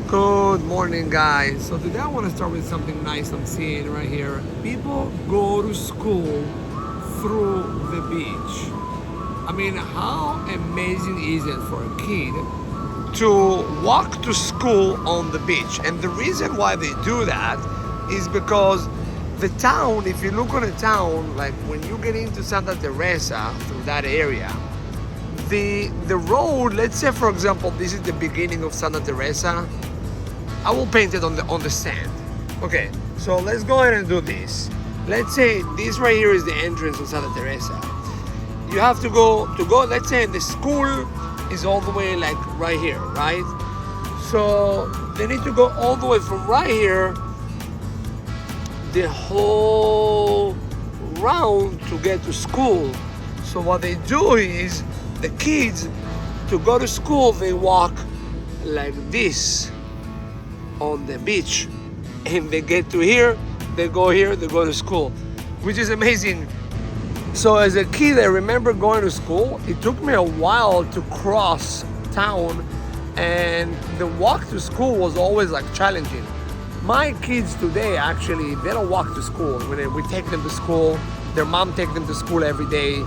Good morning, guys. So today I want to start with something nice I'm seeing right here. People go to school through the beach. I mean, how amazing is it for a kid to walk to school on the beach? And the reason why they do that is because the town, if you look on a town, like when you get into Santa Teresa through that area, the road, let's say for example, this is the beginning of Santa Teresa. I will paint it on the sand. Okay, so let's go ahead and do this. Let's say this right here is the entrance of Santa Teresa. You have to go, let's say the school is all the way like right here, right? So they need to go all the way from right here, the whole round to get to school. So what they do is the kids, to go to school, they walk like this on the beach, and they get to here, they go to school, which is amazing. So as a kid, I remember going to school. It took me a while to cross town, and the walk to school was always like challenging. My kids today, actually, they don't walk to school. When we take them to school, their mom takes them to school every day.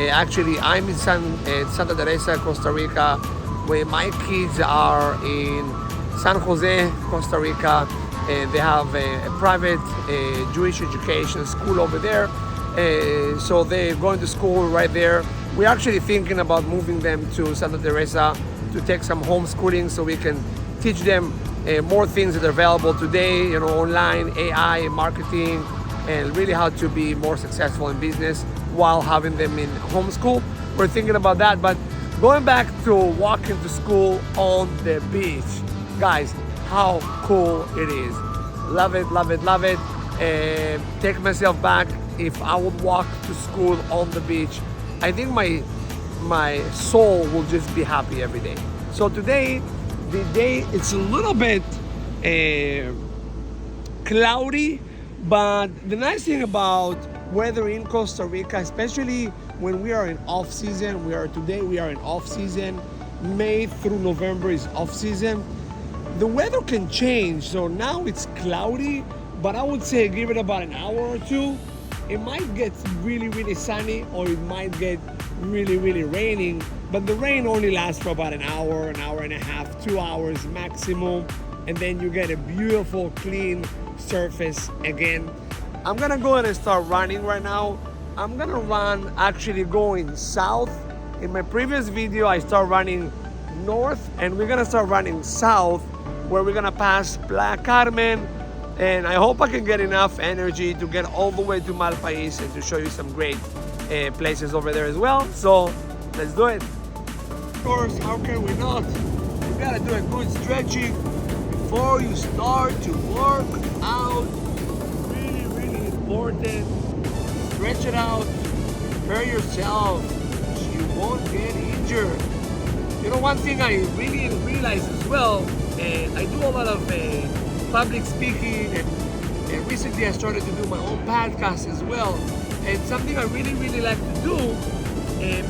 Actually, I'm in Santa Teresa, Costa Rica, where my kids are in San Jose, Costa Rica. They have a private Jewish education school over there. So they're going to school right there. We're actually thinking about moving them to Santa Teresa to take some homeschooling so we can teach them more things that are available today, you know, online, AI, marketing, and really how to be more successful in business while having them in homeschool. We're thinking about that, but going back to walking to school on the beach, guys, how cool it is. Love it, love it, love it. Take myself back. If I would walk to school on the beach, I think my soul will just be happy every day. So today, the day, it's a little bit cloudy, but the nice thing about weather in Costa Rica, especially when we are in off season, we are in off season. May through November is off season. The weather can change. So now it's cloudy, but I would say give it about an hour or two. It might get really, really sunny, or it might get really, really raining, but the rain only lasts for about an hour and a half, 2 hours maximum, and then you get a beautiful, clean surface again. I'm gonna go ahead and start running right now. I'm gonna run actually going south. In my previous video, I start running north, and we're gonna start running south, where we're gonna pass Playa Carmen, and I hope I can get enough energy to get all the way to Malpais and to show you some great places over there as well. So let's do it. Of course, how can we not? You gotta do a good stretching before you start to work out. Really, really important. Stretch it out, prepare yourself so you won't get injured. You know, one thing I really realized as well, I do a lot of public speaking, and recently I started to do my own podcast as well. And something I really, really like to do,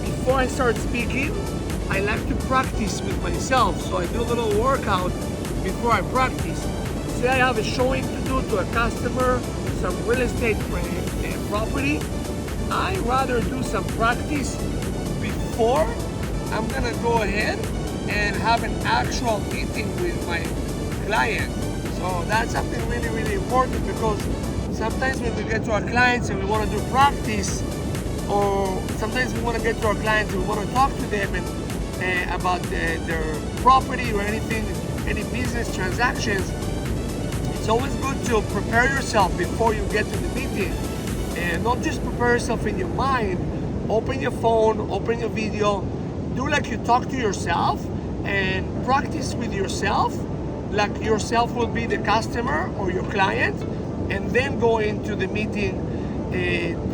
before I start speaking, I like to practice with myself. So I do a little workout before I practice. Say I have a showing to do to a customer, some real estate property, I rather do some practice before I'm gonna go ahead and have an actual meeting with my client. So that's something really, really important, because sometimes when we get to our clients and we want to do practice, or sometimes we want to get to our clients and we want to talk to them and about their property or anything, any business transactions, it's always good to prepare yourself before you get to the meeting. And not just prepare yourself in your mind, open your phone, open your video, do like you talk to yourself and practice with yourself, like yourself will be the customer or your client, and then go into the meeting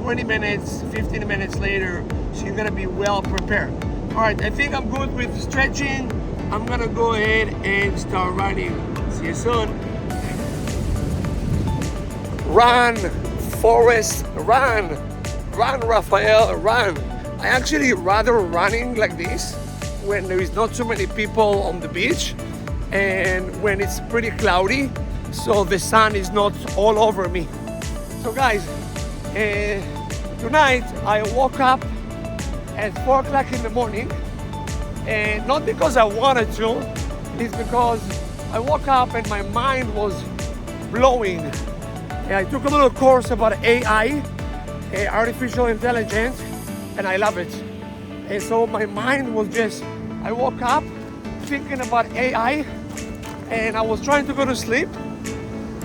20 minutes, 15 minutes later, so you're gonna be well prepared. All right, I think I'm good with stretching. I'm gonna go ahead and start running. See you soon. Run, Forrest, run. Run, Rafael, run. I actually rather running like this when there is not too many people on the beach, and when it's pretty cloudy, so the sun is not all over me. So guys, tonight I woke up at 4 o'clock in the morning, and not because I wanted to, it's because I woke up and my mind was blowing. And I took a little course about AI, artificial intelligence, and I love it. And so my mind was just, I woke up thinking about AI, and I was trying to go to sleep,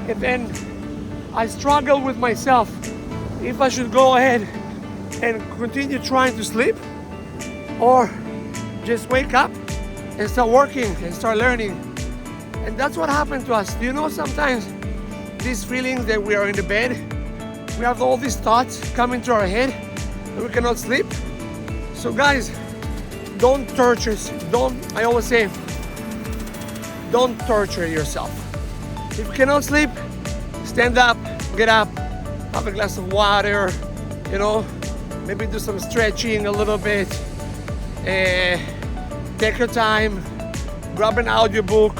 and then I struggled with myself if I should go ahead and continue trying to sleep or just wake up and start working and start learning. And that's what happened to us. Do you know, sometimes these feelings that we are in the bed, we have all these thoughts coming to our head and we cannot sleep. So guys, don't torture, I always say, don't torture yourself. If you cannot sleep, stand up, get up, have a glass of water, you know, maybe do some stretching a little bit, take your time, grab an audiobook,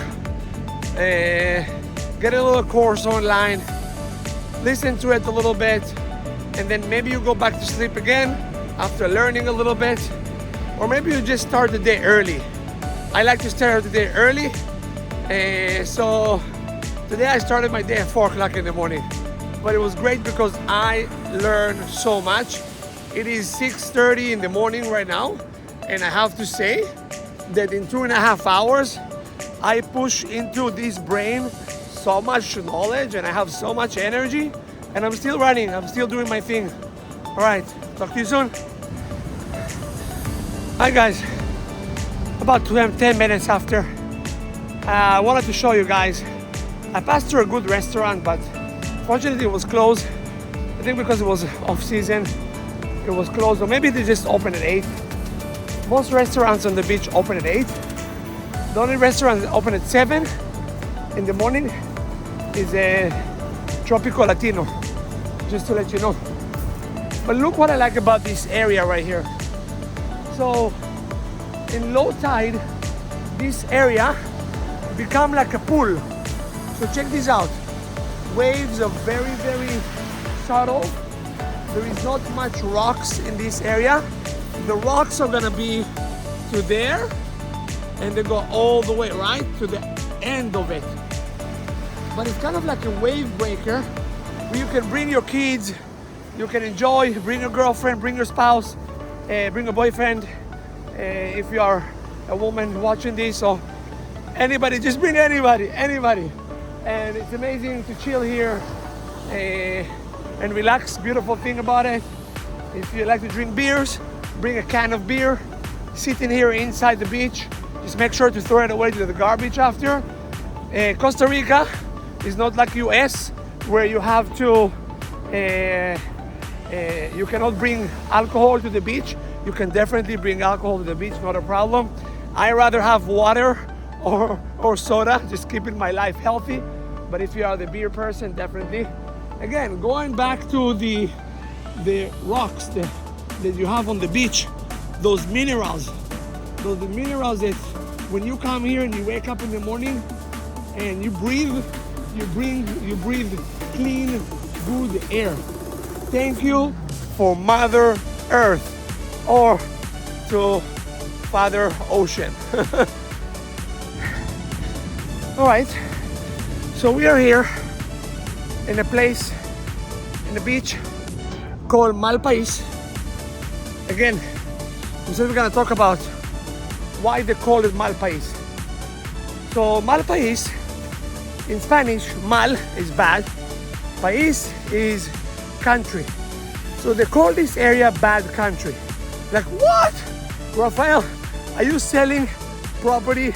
get a little course online, listen to it a little bit, and then maybe you go back to sleep again after learning a little bit, or maybe you just start the day early. I like to start the day early, so today I started my day at 4 o'clock in the morning, but it was great because I learned so much. It is 6:30 in the morning right now, and I have to say that in 2.5 hours, I push into this brain so much knowledge and I have so much energy, and I'm still running, I'm still doing my thing. All right, talk to you soon. Hi guys, about 10 minutes after, I wanted to show you guys, I passed through a good restaurant, but fortunately it was closed. I think because it was off season, it was closed, or maybe they just opened at 8. Most restaurants on the beach open at 8. The only restaurant that open at 7 in the morning is a Tropico Latino, just to let you know. But look what I like about this area right here. So in low tide, this area become like a pool. So check this out. Waves are very, very subtle. There is not much rocks in this area. The rocks are gonna be to there, and they go all the way right to the end of it. But it's kind of like a wave breaker where you can bring your kids, you can enjoy, bring your girlfriend, bring your spouse, bring a boyfriend, if you are a woman watching this, or anybody, just bring anybody. And it's amazing to chill here and relax. Beautiful thing about it, if you like to drink beers, bring a can of beer, sit in here inside the beach. Just make sure to throw it away to the garbage after. Costa Rica is not like US, where you have to, you cannot bring alcohol to the beach. You can definitely bring alcohol to the beach, not a problem. I rather have water or soda, just keeping my life healthy. But if you are the beer person, definitely. Again, going back to the rocks that you have on the beach, those minerals that when you come here and you wake up in the morning and you breathe clean, good air. Thank you for Mother Earth, or to Father Ocean. All right, so we are here in a place, in a beach called Malpais. Again, we said we're gonna talk about why they call it Malpais. So Malpais, in Spanish, mal is bad, país is country. So they call this area bad country. Like, what? Rafael, are you selling properties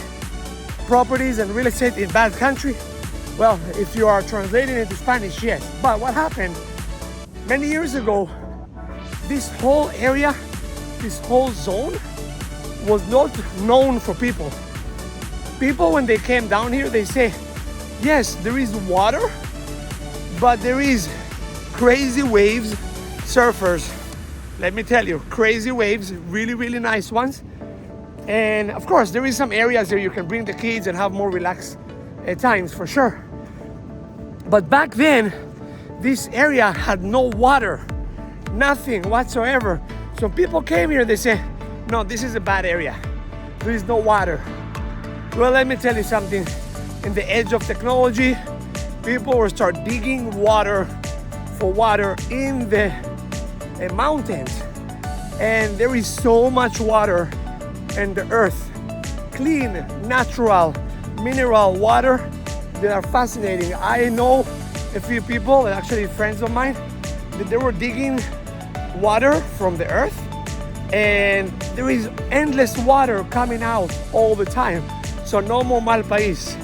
and real estate in bad country? Well, if you are translating into Spanish, yes. But what happened? Many years ago, this whole area, this whole zone was not known for people. People, when they came down here, they say, yes, there is water, but there is crazy waves, surfers. Let me tell you, crazy waves, really, really nice ones. And of course, there is some areas where you can bring the kids and have more relaxed times for sure. But back then, this area had no water, nothing whatsoever. So people came here, they say, no, this is a bad area. There is no water. Well, let me tell you something. In the age of technology, people will start digging water for water in the mountains. And there is so much water in the earth. Clean, natural, mineral water that are fascinating. I know a few people, actually friends of mine, that they were digging water from the earth, and there is endless water coming out all the time. So no more mal país.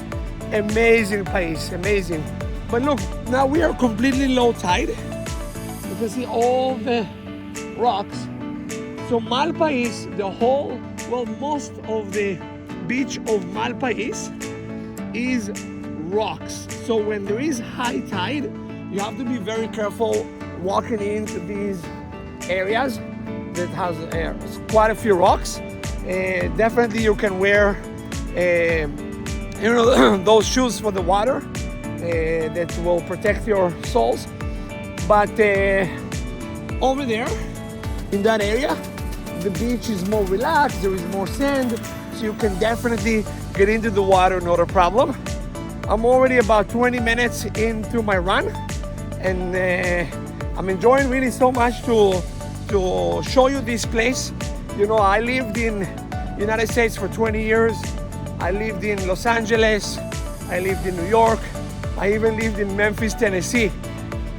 Amazing place, amazing. But look, now we are completely low tide. You can see all the rocks. So Mal País, most of the beach of Mal País is rocks. So when there is high tide, you have to be very careful walking into these areas that has quite a few rocks. Definitely you can wear those shoes for the water that will protect your soles. But over there in that area, the beach is more relaxed, there is more sand, so you can definitely get into the water, not a problem. I'm already about 20 minutes into my run, and I'm enjoying really so much to show you this place. You know, I lived in United States for 20 years. I lived in Los Angeles, I lived in New York, I even lived in Memphis, Tennessee.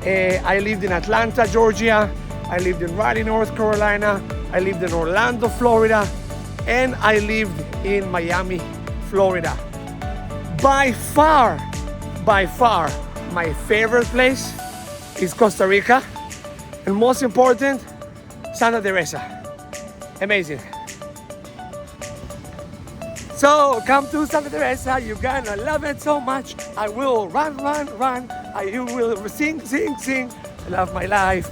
I lived in Atlanta, Georgia, I lived in Raleigh, North Carolina, I lived in Orlando, Florida, and I lived in Miami, Florida. By far, my favorite place is Costa Rica, and most important, Santa Teresa. Amazing. So come to Santa Teresa, you're gonna love it so much. I will run. You will sing. I love my life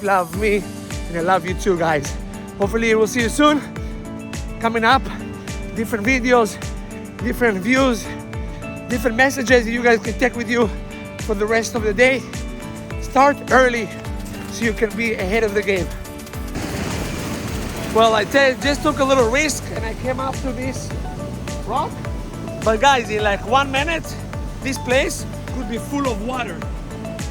love me, and I love you too, guys. Hopefully we'll see you soon. Coming up, different videos, different views, different messages that you guys can take with you for the rest of the day. Start early so you can be ahead of the game. Well, just took a little risk and I came up to this rock. But guys, in like 1 minute, this place could be full of water.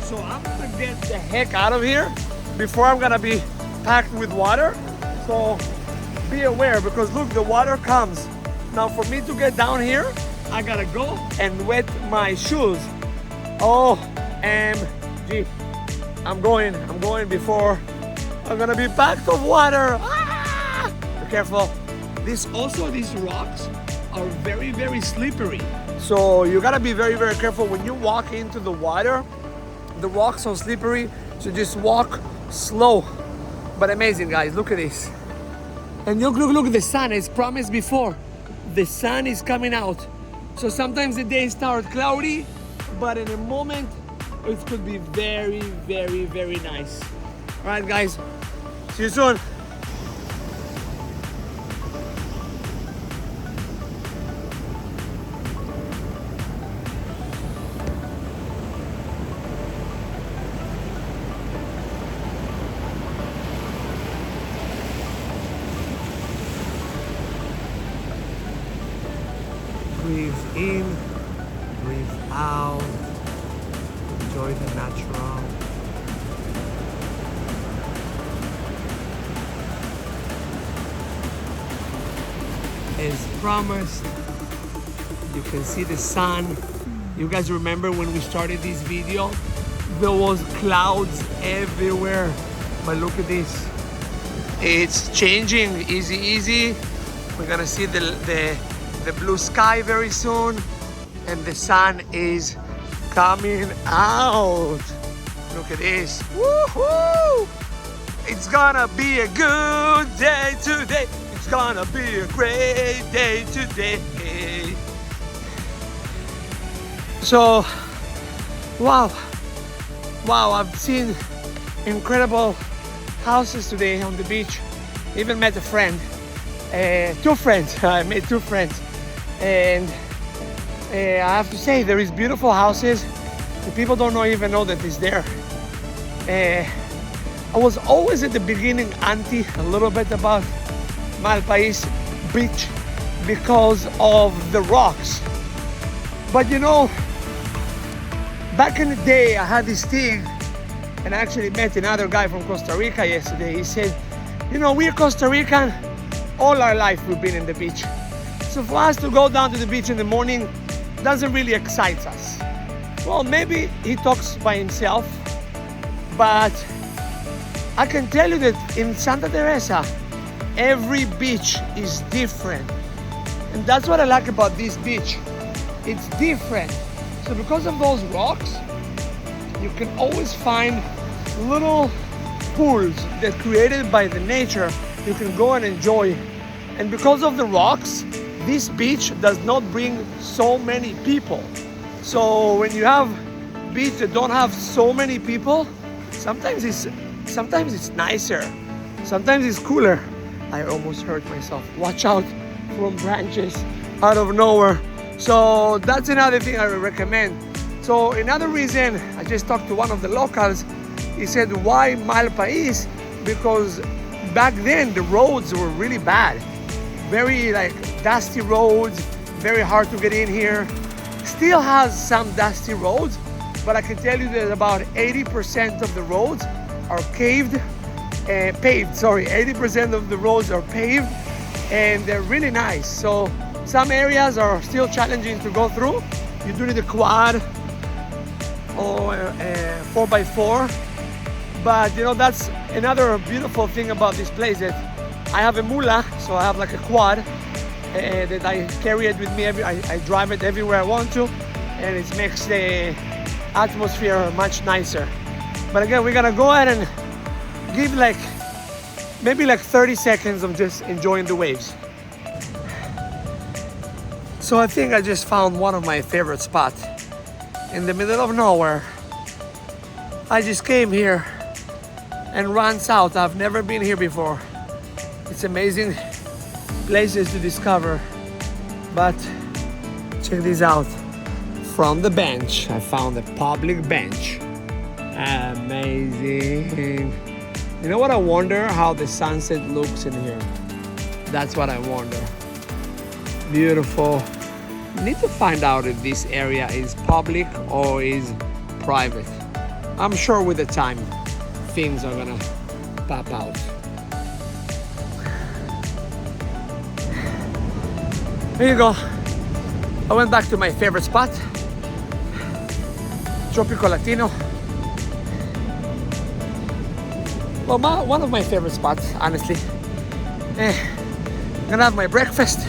So I'm gonna get the heck out of here before I'm gonna be packed with water. So be aware, because look, the water comes. Now for me to get down here, I gotta go and wet my shoes. OMG. I'm going before I'm gonna be packed of water. Be careful. These rocks are very, very slippery. So you gotta be very, very careful when you walk into the water. The rocks are slippery, so just walk slow. But amazing, guys, look at this. And look at the sun, as promised before. The sun is coming out. So sometimes the days start cloudy, but in a moment, it could be very, very, very nice. All right, guys, see you soon. Breathe in, breathe out, enjoy the natural. As promised, you can see the sun. You guys remember when we started this video, there was clouds everywhere, but look at this. It's changing, easy. We're gonna see the blue sky very soon, and the sun is coming out. Look at this. Woohoo! It's gonna be a good day today. It's gonna be a great day today. So, wow, I've seen incredible houses today on the beach. Even met a friend. Two friends. I made two friends, and I have to say there is beautiful houses. The people don't even know that it's there. I was always at the beginning anti a little bit about Malpais beach because of the rocks. But you know, back in the day I had this thing, and I actually met another guy from Costa Rica yesterday. He said, you know, we're Costa Rican, all our life we've been in the beach. So for us to go down to the beach in the morning doesn't really excite us. Well, maybe he talks by himself, but I can tell you that in Santa Teresa, every beach is different. And that's what I like about this beach. It's different. So because of those rocks, you can always find little pools that created by the nature you can go and enjoy. And because of the rocks, this beach does not bring so many people. So when you have beach that don't have so many people, sometimes it's nicer, sometimes it's cooler. I almost hurt myself. Watch out from branches out of nowhere. So that's another thing I would recommend. So another reason, I just talked to one of the locals. He said, why Malpais? Because back then the roads were really bad. Very like dusty roads, very hard to get in here. Still has some dusty roads, but I can tell you that about 80% of the roads are paved. 80% of the roads are paved, and they're really nice. So some areas are still challenging to go through. You do need a quad or 4x4, but you know, that's another beautiful thing about this place, that I have a mula, so I have like a quad that I carry it with me. I drive it everywhere I want to, and it makes the atmosphere much nicer. But again, we're gonna go ahead and give maybe 30 seconds of just enjoying the waves. So I think I just found one of my favorite spots in the middle of nowhere. I just came here and ran south. I've never been here before. It's amazing places to discover, but check this out. From the bench, I found a public bench. Amazing. You know what I wonder? How the sunset looks in here. That's what I wonder. Beautiful. Need to find out if this area is public or is private. I'm sure with the time things are gonna pop out. Here you go. I went back to my favorite spot, Tropical Latino. Well, one of my favorite spots, honestly. I'm gonna have my breakfast,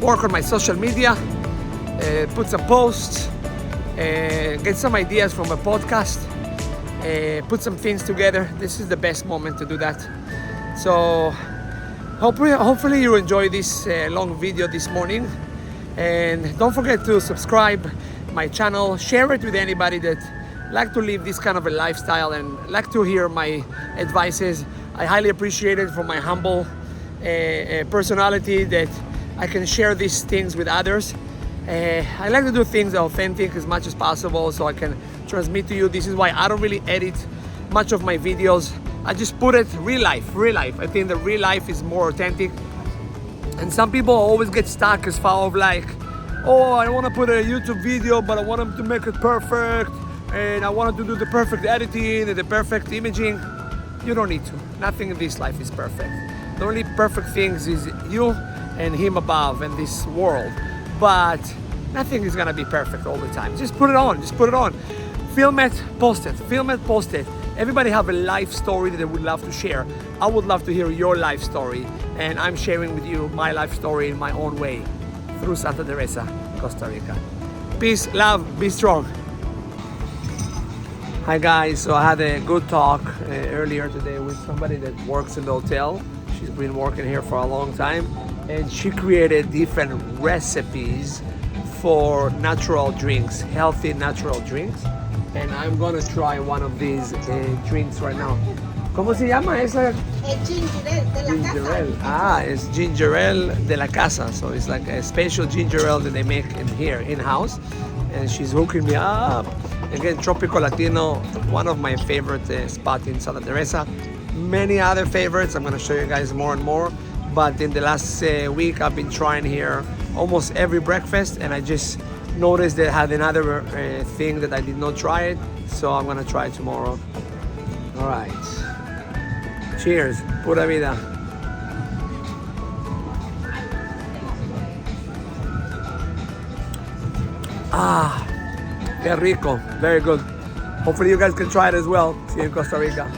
work on my social media, put some posts, get some ideas from a podcast, put some things together. This is the best moment to do that. So hopefully you enjoy this long video this morning, and don't forget to subscribe my channel, share it with anybody that like to live this kind of a lifestyle and like to hear my advices. I highly appreciate it from my humble personality that I can share these things with others. I like to do things authentic as much as possible so I can transmit to you. This is why I don't really edit much of my videos. I just put it real life. I think the real life is more authentic. And some people always get stuck as far as like, oh, I want to put a YouTube video, but I want them to make it perfect, and I wanted to do the perfect editing and the perfect imaging. You don't need to. Nothing in this life is perfect. The only perfect things is you and him above and this world. But nothing is gonna be perfect all the time. Just put it on. Film it, post it. Everybody have a life story that they would love to share. I would love to hear your life story, and I'm sharing with you my life story in my own way through Santa Teresa, Costa Rica. Peace, love, be strong. Hi guys, so I had a good talk earlier today with somebody that works in the hotel. She's been working here for a long time, and she created different recipes for natural drinks, healthy natural drinks. And I'm gonna try one of these drinks right now. ¿Cómo se llama esa? El ginger ale de la Ginger casa. ale. Ah, it's ginger ale de la casa. So it's like a special ginger ale that they make in here, in-house. And she's hooking me up. Again, Tropical Latino, one of my favorite spots in Santa Teresa. Many other favorites. I'm going to show you guys more and more. But in the last week, I've been trying here almost every breakfast. And I just noticed they had another thing that I did not try it. So I'm going to try it tomorrow. All right. Cheers. Pura vida. Ah, qué rico. Very good. Hopefully you guys can try it as well. See you in Costa Rica.